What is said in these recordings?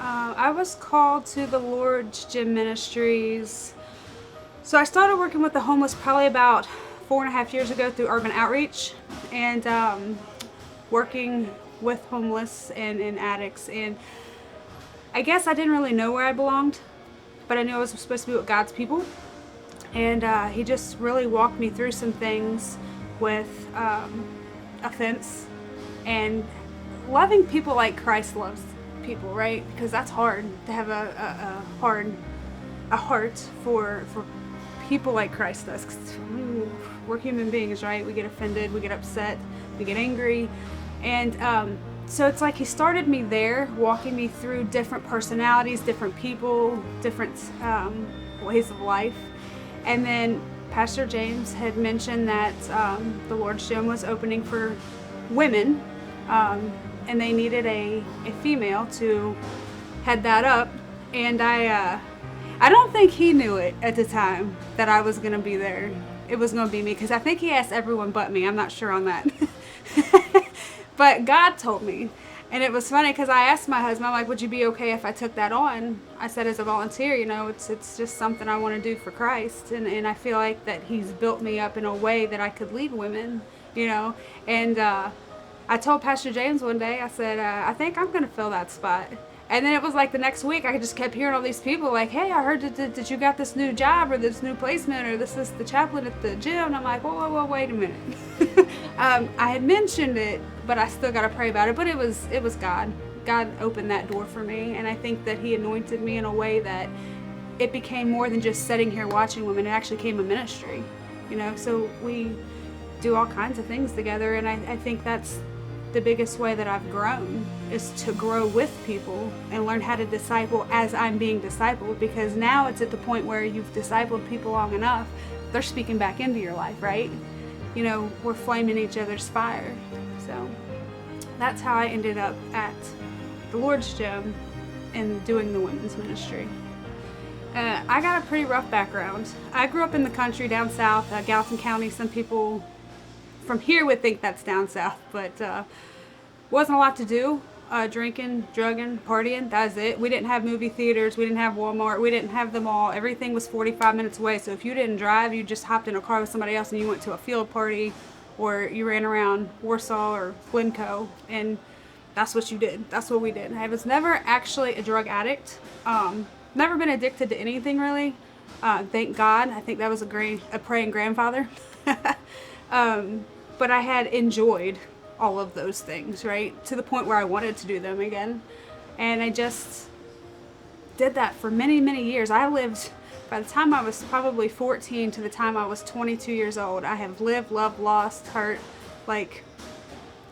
I was called to the Lord's Gym Ministries. So I started working with the homeless probably about 4.5 years ago through Urban Outreach, and working with homeless and addicts. And I guess I didn't really know where I belonged, but I knew I was supposed to be with God's people. And he just really walked me through some things with offense and loving people like Christ loves people, right? Because that's hard to have a heart for people like Christ does. 'Cause we're human beings, right? We get offended, we get upset, we get angry, and so it's like he started me there, walking me through different personalities, different people, different ways of life. And then Pastor James had mentioned that the Lord's Gym was opening for women, and they needed a female to head that up. And I don't think he knew it at the time that I was gonna be there. It was gonna be me, because I think he asked everyone but me. I'm not sure on that. But God told me. And it was funny because I asked my husband, I'm like, would you be okay if I took that on? I said, as a volunteer, it's just something I want to do for Christ. And I feel like that he's built me up in a way that I could lead women, And I told Pastor James one day, I said, I think I'm going to fill that spot. And then it was like the next week, I just kept hearing all these people like, hey, I heard that you got this new job or this new placement or this is the chaplain at the gym. And I'm like, whoa, wait a minute. I had mentioned it, but I still got to pray about it. But it was God. God opened that door for me. And I think that he anointed me in a way that it became more than just sitting here watching women. It actually became a ministry, So we do all kinds of things together. And I think that's the biggest way that I've grown, is to grow with people and learn how to disciple as I'm being discipled, because now it's at the point where you've discipled people long enough, they're speaking back into your life, right? We're flaming each other's fire. So that's how I ended up at the Lord's Gym and doing the women's ministry. I got a pretty rough background. I grew up in the country down south, Gallatin County. Some people from here would think that's down south, but wasn't a lot to do. Drinking, drugging, partying, that was it. We didn't have movie theaters, we didn't have Walmart, we didn't have the mall. Everything was 45 minutes away, so if you didn't drive, you just hopped in a car with somebody else and you went to a field party, or you ran around Warsaw or Glencoe, and that's what you did. That's what we did. I was never actually a drug addict. Never been addicted to anything really. Thank God. I think that was a praying grandfather. But I had enjoyed all of those things, right? To the point where I wanted to do them again. And I just did that for many, many years. I lived, by the time I was probably 14 to the time I was 22 years old, I have lived, loved, lost, hurt. Like,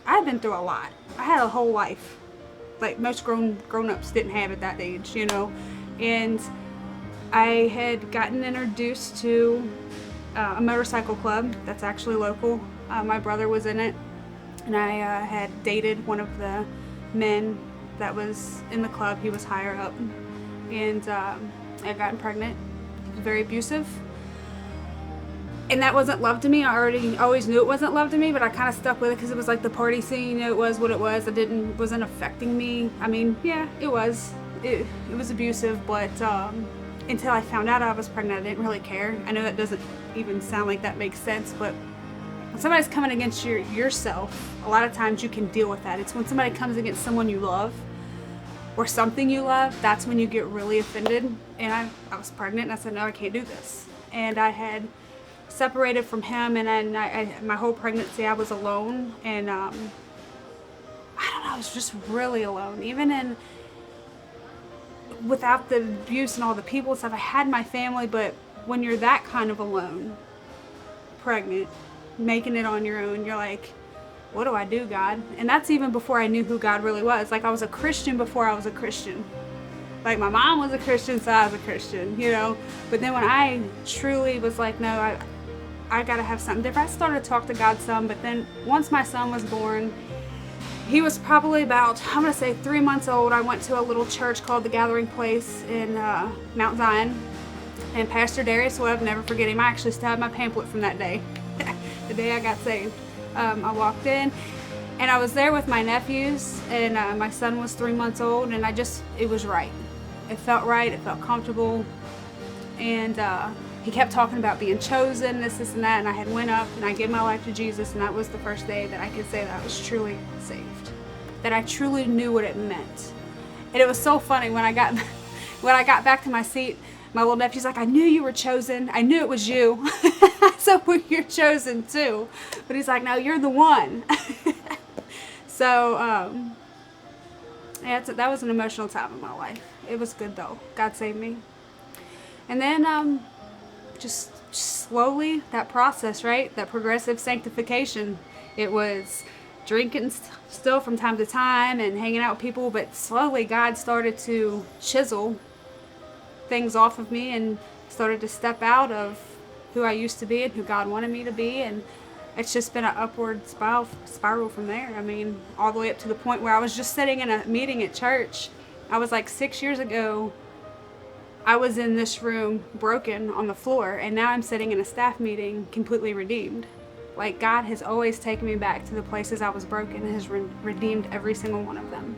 I've been through a lot. I had a whole life. Like most grown-ups didn't have at that age, And I had gotten introduced to a motorcycle club that's actually local. My brother was in it, and I had dated one of the men that was in the club. He was higher up, and I had gotten pregnant. He was very abusive, and that wasn't love to me. I always knew it wasn't love to me, but I kind of stuck with it because it was like the party scene. It was what it was. Wasn't affecting me. I mean, yeah, it was. It was abusive, but until I found out I was pregnant, I didn't really care. I know that doesn't even sound like that makes sense, but when somebody's coming against yourself, a lot of times you can deal with that. It's when somebody comes against someone you love or something you love, that's when you get really offended. And I was pregnant, and I said, no, I can't do this. And I had separated from him, and my whole pregnancy I was alone, and I don't know, I was just really alone. Even without the abuse and all the people and stuff, I had my family, but when you're that kind of alone, pregnant, making it on your own, you're like, what do I do, God? And that's even before I knew who God really was. Like, I was a Christian before I was a Christian. Like, my mom was a Christian, so I was a Christian, But then when I truly was like, no, I gotta have something different, I started to talk to God some. But then once my son was born, he was probably about, I'm gonna say 3 months old. I went to a little church called the Gathering Place in Mount Zion. And Pastor Darius Webb, never forget him. I actually still have my pamphlet from that day, the day I got saved. I walked in, And I was there with my nephews, and my son was 3 months old, and it was right. It felt right, it felt comfortable. And he kept talking about being chosen, this, and that, and I had went up and I gave my life to Jesus, and that was the first day that I could say that I was truly saved. That I truly knew what it meant. And it was so funny when I got back to my seat, my little nephew's like, I knew you were chosen. I knew it was you. So you're chosen too. But he's like, no, you're the one. So, yeah, that was an emotional time in my life. It was good though. God saved me. And then just slowly, that process, right? That progressive sanctification. It was drinking still from time to time and hanging out with people, but slowly God started to chisel things off of me and started to step out of who I used to be and who God wanted me to be, and it's just been an upward spiral from there. I mean, all the way up to the point where I was just sitting in a meeting at church. I was like 6 years ago, I was in this room broken on the floor, and now I'm sitting in a staff meeting completely redeemed. Like, God has always taken me back to the places I was broken and has redeemed every single one of them.